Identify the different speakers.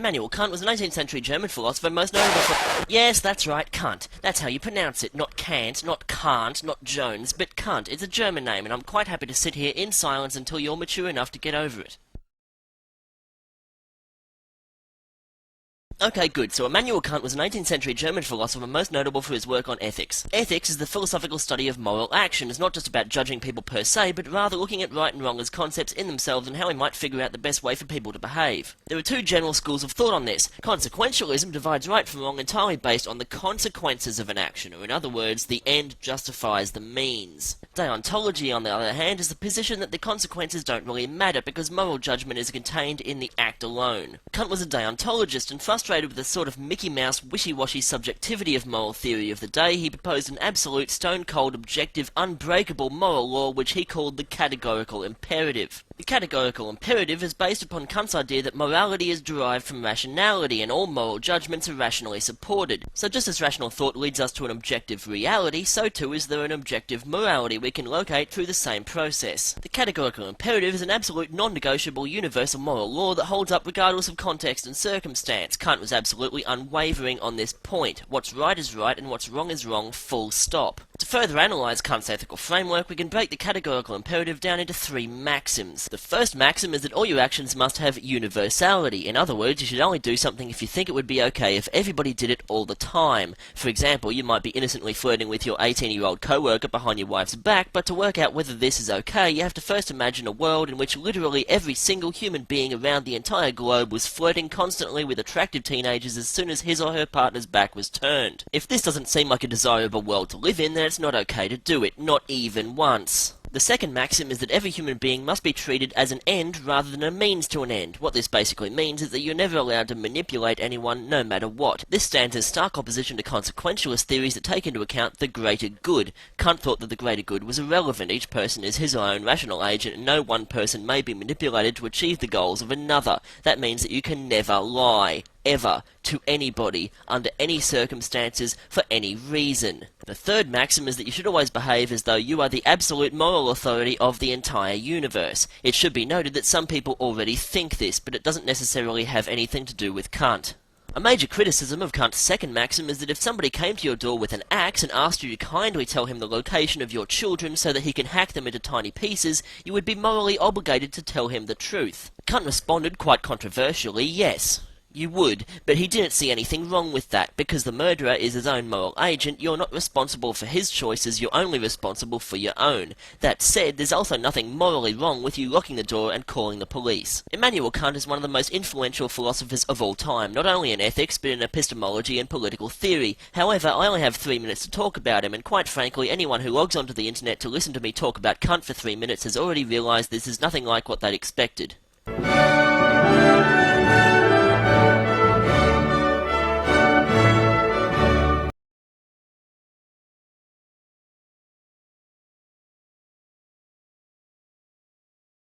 Speaker 1: Immanuel Kant was an 18th century German philosopher most notable for... Yes, that's right, Kant. That's how you pronounce it. Not Kant, not Kant, not Jones, but Kant. It's a German name, and I'm quite happy to sit here in silence until you're mature enough to get over it. Okay, good. So Immanuel Kant was an 18th century German philosopher most notable for his work on ethics. Ethics is the philosophical study of moral action. It's not just about judging people per se, but rather looking at right and wrong as concepts in themselves and how we might figure out the best way for people to behave. There are two general schools of thought on this. Consequentialism divides right from wrong entirely based on the consequences of an action, or in other words, the end justifies the means. Deontology, on the other hand, is the position that the consequences don't really matter because moral judgment is contained in the act alone. Kant was a deontologist, and frustrated with the sort of Mickey Mouse wishy-washy subjectivity of moral theory of the day, he proposed an absolute, stone-cold, objective, unbreakable moral law which he called the categorical imperative. The categorical imperative is based upon Kant's idea that morality is derived from rationality and all moral judgments are rationally supported. So just as rational thought leads us to an objective reality, so too is there an objective morality we can locate through the same process. The categorical imperative is an absolute non-negotiable universal moral law that holds up regardless of context and circumstance. Kant was absolutely unwavering on this point. What's right is right and what's wrong is wrong, full stop. To further analyse Kant's ethical framework, we can break the categorical imperative down into three maxims. The first maxim is that all your actions must have universality. In other words, you should only do something if you think it would be okay if everybody did it all the time. For example, you might be innocently flirting with your 18-year-old co-worker behind your wife's back, but to work out whether this is okay, you have to first imagine a world in which literally every single human being around the entire globe was flirting constantly with attractive teenagers as soon as his or her partner's back was turned. If this doesn't seem like a desirable world to live in, then it's not okay to do it, not even once. The second maxim is that every human being must be treated as an end rather than a means to an end. What this basically means is that you're never allowed to manipulate anyone no matter what. This stands in stark opposition to consequentialist theories that take into account the greater good. Kant thought that the greater good was irrelevant. Each person is his own rational agent and no one person may be manipulated to achieve the goals of another. That means that you can never lie. Ever, to anybody, under any circumstances, for any reason. The third maxim is that you should always behave as though you are the absolute moral authority of the entire universe. It should be noted that some people already think this, but it doesn't necessarily have anything to do with Kant. A major criticism of Kant's second maxim is that if somebody came to your door with an axe and asked you to kindly tell him the location of your children so that he can hack them into tiny pieces, you would be morally obligated to tell him the truth. Kant responded quite controversially, yes. You would, but he didn't see anything wrong with that. Because the murderer is his own moral agent, you're not responsible for his choices, you're only responsible for your own. That said, there's also nothing morally wrong with you locking the door and calling the police. Immanuel Kant is one of the most influential philosophers of all time, not only in ethics, but in epistemology and political theory. However, I only have 3 minutes to talk about him, and quite frankly, anyone who logs onto the internet to listen to me talk about Kant for 3 minutes has already realised this is nothing like what they'd expected.